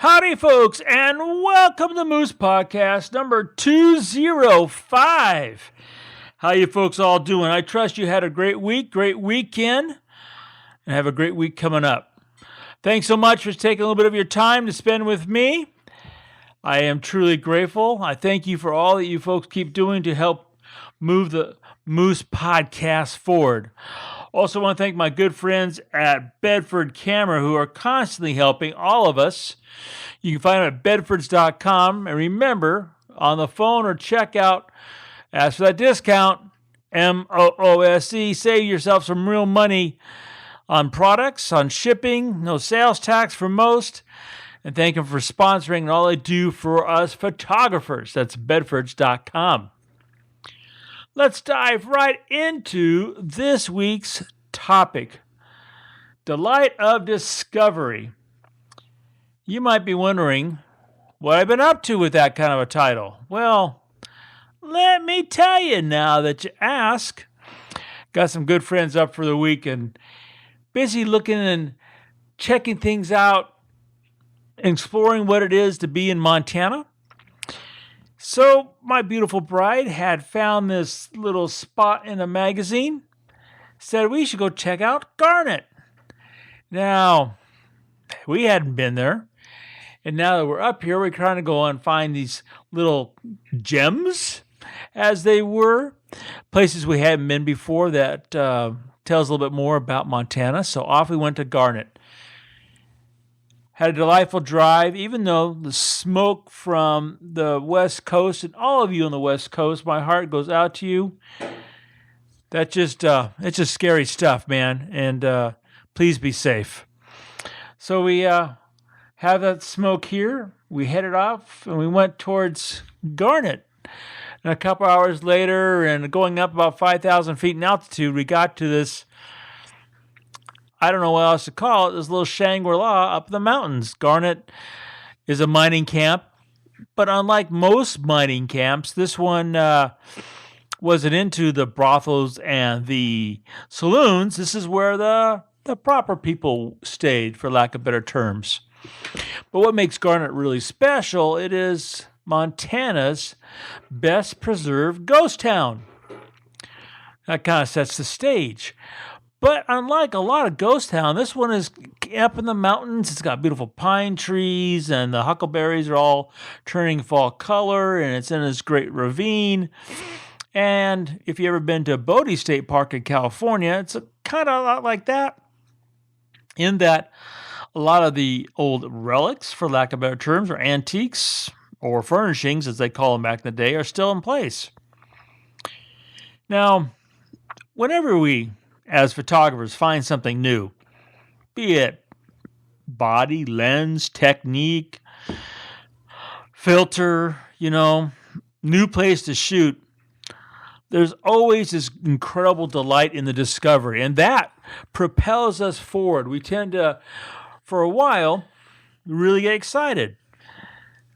Howdy, folks, and welcome to Moose Podcast number 205. How you folks all doing? I trust you had a great week, great weekend, and have a great week coming up. Thanks so much for taking a little bit of your time to spend with me. I am truly grateful. I thank you for all that you folks keep doing to help move the Moose Podcast forward. Also want to thank my good friends at Bedford Camera who are constantly helping all of us. You can find them at bedfords.com. And remember, on the phone or checkout, ask for that discount, MOOSE. Save yourself some real money on products, on shipping, no sales tax for most. And thank them for sponsoring and all they do for us photographers. That's bedfords.com. Let's dive right into this week's topic, delight of discovery. You might be wondering what I've been up to with that kind of a title. Well, let me tell you now that you ask. Got some good friends up for the week and busy looking and checking things out, exploring what it is to be in Montana. So my beautiful bride had found this little spot in a magazine, said we should go check out Garnet. Now, we hadn't been there, and now that we're up here, we're trying to go and find these little gems, as they were, places we hadn't been before that tells a little bit more about Montana. So off we went to Garnet. Had a delightful drive, even though the smoke from the West Coast, and all of you on the West Coast, my heart goes out to you. That just, it's just scary stuff, man, and please be safe. So we have that smoke here. We headed off, and we went towards Garnet. And a couple hours later, and going up about 5,000 feet in altitude, we got to this, I don't know what else to call it, this little Shangri-La up in the mountains. Garnet is a mining camp, but unlike most mining camps, this one wasn't into the brothels and the saloons. This is where the proper people stayed, for lack of better terms. But what makes Garnet really special, it is Montana's best preserved ghost town. That kind of sets the stage. But unlike a lot of ghost town, this one is up in the mountains. It's got beautiful pine trees, and the huckleberries are all turning fall color, and it's in this great ravine. And if you've ever been to Bodie State Park in California, it's kind of a lot like that, in that a lot of the old relics, for lack of better terms, or antiques, or furnishings, as they call them back in the day, are still in place. Now, whenever we as photographers find something new, be it body, lens, technique, filter, new place to shoot, there's always this incredible delight in the discovery, and that propels us forward. We tend to, for a while, really get excited.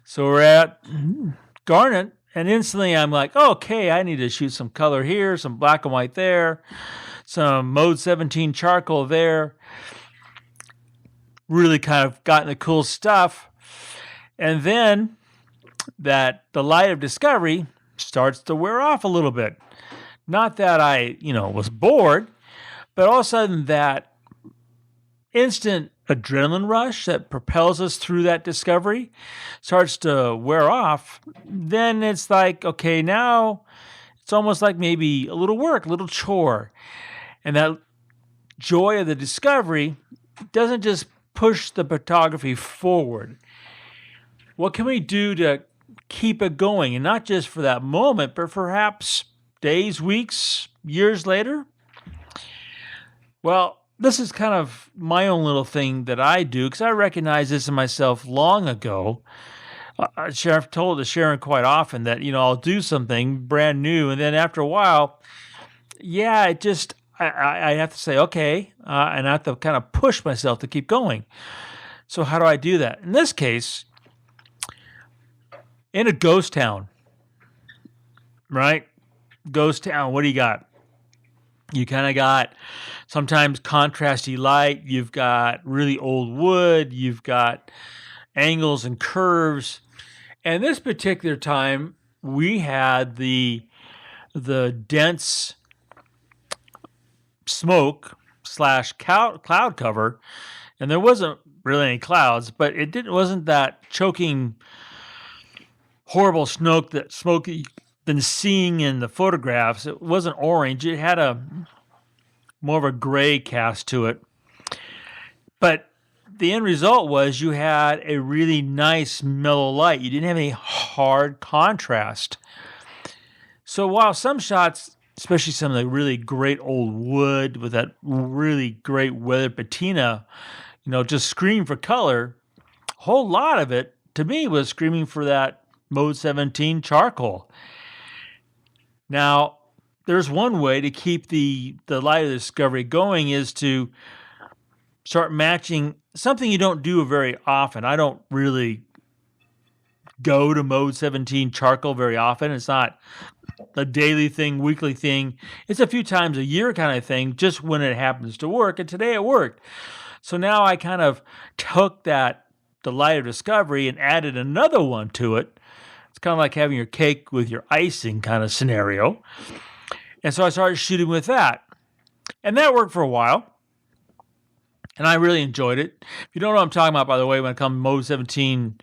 So we're at Garnet, and instantly I'm like, okay, I need to shoot some color here, some black and white there, some Mode 17 charcoal there. Really kind of gotten the cool stuff. And then that the light of discovery starts to wear off a little bit. Not that I, was bored, but all of a sudden that instant adrenaline rush that propels us through that discovery starts to wear off. Then it's like, okay, now it's almost like maybe a little work, a little chore. And that joy of the discovery doesn't just push the photography forward. What can we do to keep it going? And not just for that moment, but perhaps days, weeks, years later? Well, this is kind of my own little thing that I do, because I recognize this in myself long ago. I've told Sharon quite often that, I'll do something brand new, and then after a while, I have to say, okay, and I have to kind of push myself to keep going. So how do I do that? In this case, in a ghost town, right? Ghost town, what do you got? You kind of got sometimes contrasty light. You've got really old wood. You've got angles and curves. And this particular time, we had the dense smoke / cloud cover, and there wasn't really any clouds, but it wasn't that choking, horrible smoke you've been seeing in the photographs. It wasn't orange. It had a more of a gray cast to it. But the end result was you had a really nice mellow light. You didn't have any hard contrast. So while some shots, especially some of the really great old wood with that really great weathered patina, just scream for color, a whole lot of it, to me, was screaming for that Mode 17 charcoal. Now, there's one way to keep the light of discovery going is to start matching something you don't do very often. I don't really go to Mode 17 charcoal very often. It's not a daily thing, weekly thing. It's a few times a year kind of thing, just when it happens to work. And today it worked. So now I kind of took the light of discovery and added another one to it. It's kind of like having your cake with your icing kind of scenario. And so I started shooting with that. And that worked for a while. And I really enjoyed it. If you don't know what I'm talking about, by the way, when it comes to Mode 17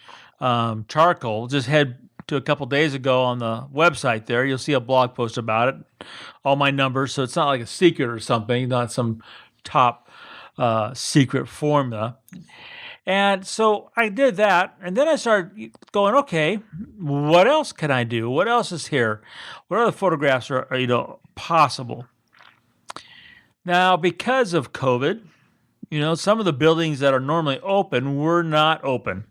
charcoal, just head to a couple days ago on the website there. You'll see a blog post about it. All my numbers. So it's not like a secret or something, not some top secret formula. And so I did that, and then I started going, okay, what else can I do? What else is here? What other photographs are possible? Now, because of COVID, some of the buildings that are normally open were not open.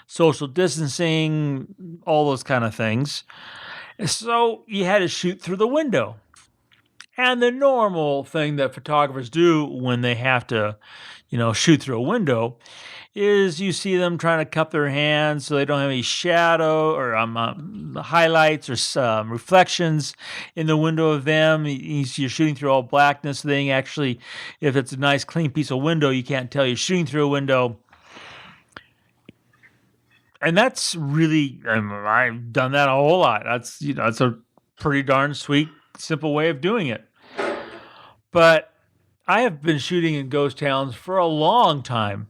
Social distancing, all those kind of things. So you had to shoot through the window. And the normal thing that photographers do when they have to, shoot through a window is you see them trying to cup their hands so they don't have any shadow or highlights or reflections in the window of them. You're shooting through all blackness. So then actually, if it's a nice clean piece of window, you can't tell you're shooting through a window. And that's really, I've done that a whole lot. That's, it's a pretty darn sweet, simple way of doing it. But I have been shooting in ghost towns for a long time.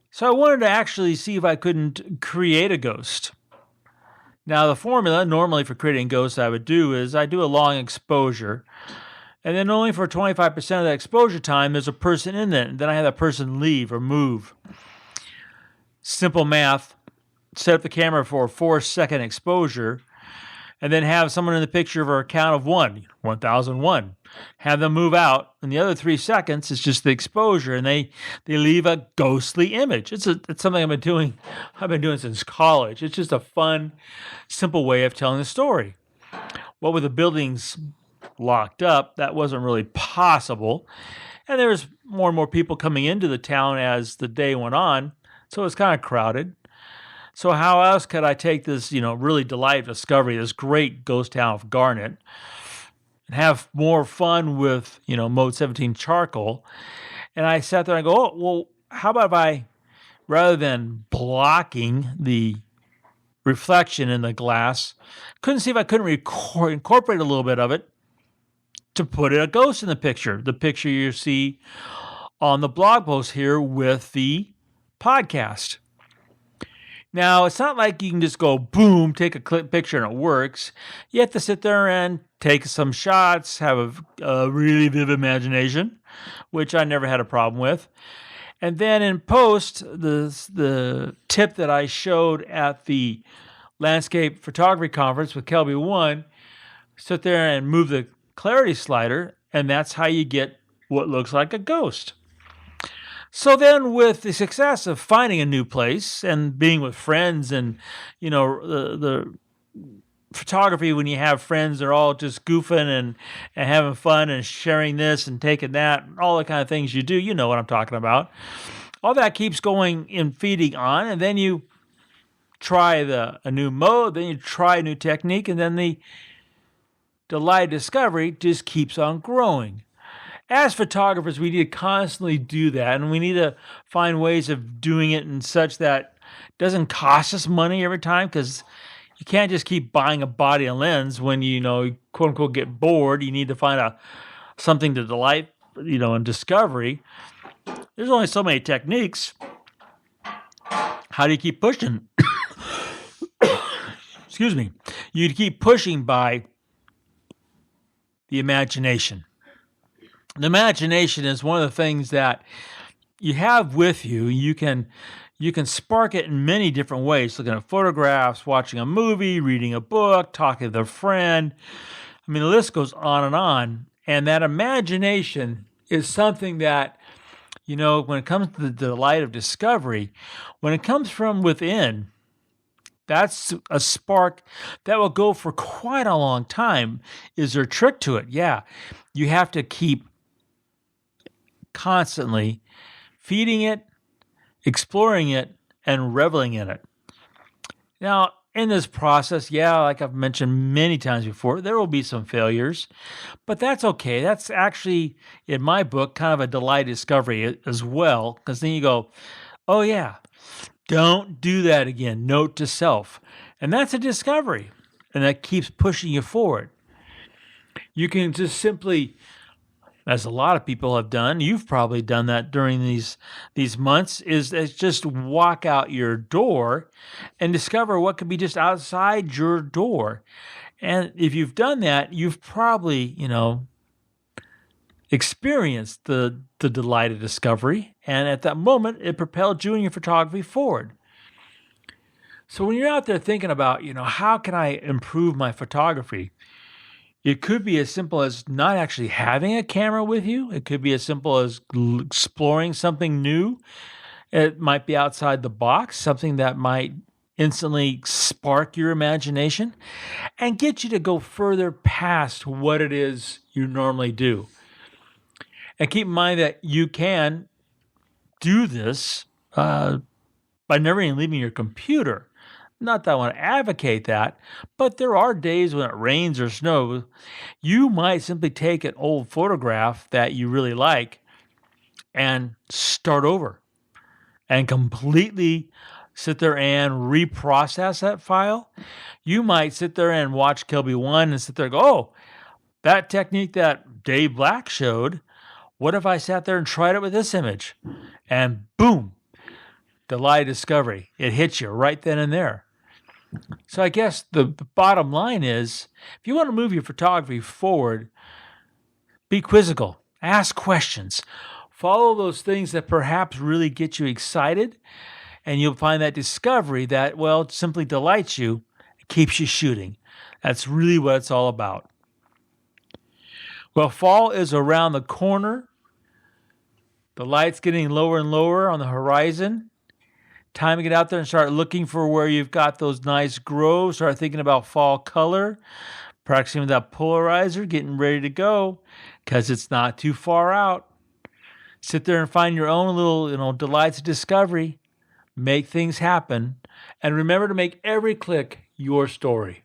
So I wanted to actually see if I couldn't create a ghost. Now, the formula normally for creating ghosts I would do is I do a long exposure. And then only for 25% of that exposure time, there's a person in it. And then I have that person leave or move. Simple math. Set up the camera for a 4-second exposure, and then have someone in the picture for a count of 1001. Have them move out, and the other 3 seconds is just the exposure, and they leave a ghostly image. It's something I've been doing since college. It's just a fun, simple way of telling the story. Well, with the buildings locked up, that wasn't really possible, and there was more and more people coming into the town as the day went on, so it was kind of crowded. So how else could I take this, really delightful discovery, this great ghost town of Garnet, and have more fun with, Mode 17 charcoal? And I sat there and I go, oh, well, how about if I, rather than blocking the reflection in the glass, couldn't see if I couldn't incorporate a little bit of it to put a ghost in the picture you see on the blog post here with the podcast. Now, it's not like you can just go, boom, take a picture and it works. You have to sit there and take some shots, have a really vivid imagination, which I never had a problem with. And then in post, the tip that I showed at the Landscape Photography Conference with Kelby One, sit there and move the clarity slider, and that's how you get what looks like a ghost. So then with the success of finding a new place and being with friends and, the photography, when you have friends, they're all just goofing and having fun and sharing this and taking that, all the kind of things you do, you know what I'm talking about. All that keeps going and feeding on, and then you try a new mode, then you try a new technique, and then the light discovery just keeps on growing. As photographers, we need to constantly do that, and we need to find ways of doing it in such that Doesn't cost us money every time because you can't just keep buying a body and lens when you quote unquote get bored. You need to find something to delight, in discovery. There's only so many techniques. How do you keep pushing? Excuse me. You keep pushing by the imagination. The imagination is one of the things that you have with you. You can spark it in many different ways, looking at photographs, watching a movie, reading a book, talking to a friend. I mean, the list goes on and on. And that imagination is something that, when it comes to the delight of discovery, when it comes from within, that's a spark that will go for quite a long time. Is there a trick to it? Yeah. You have to keep constantly feeding it, exploring it, and reveling in it. Now, in this process, like I've mentioned many times before, there will be some failures, but that's okay. That's actually, in my book, kind of a delight discovery as well, because then you go, oh yeah, don't do that again. Note to self. And that's a discovery, and that keeps pushing you forward. You can just simply, as a lot of people have done, you've probably done that during these months, is just walk out your door and discover what could be just outside your door. And if you've done that, you've probably, experienced the delight of discovery. And at that moment, it propelled you and your photography forward. So when you're out there thinking about, how can I improve my photography? It could be as simple as not actually having a camera with you. It could be as simple as exploring something new. It might be outside the box, something that might instantly spark your imagination and get you to go further past what it is you normally do. And keep in mind that you can do this by never even leaving your computer. Not that I want to advocate that, but there are days when it rains or snows. You might simply take an old photograph that you really like and start over and completely sit there and reprocess that file. You might sit there and watch Kilby 1 and sit there and go, oh, that technique that Dave Black showed, what if I sat there and tried it with this image? And boom, delight discovery. It hits you right then and there. So I guess the bottom line is, if you want to move your photography forward, be quizzical, ask questions, follow those things that perhaps really get you excited, and you'll find that discovery that, simply delights you, keeps you shooting. That's really what it's all about. Well, fall is around the corner. The light's getting lower and lower on the horizon. Time to get out there and start looking for where you've got those nice grows. Start thinking about fall color, practicing with that polarizer, getting ready to go because it's not too far out. Sit there and find your own little, delights of discovery. Make things happen. And remember to make every click your story.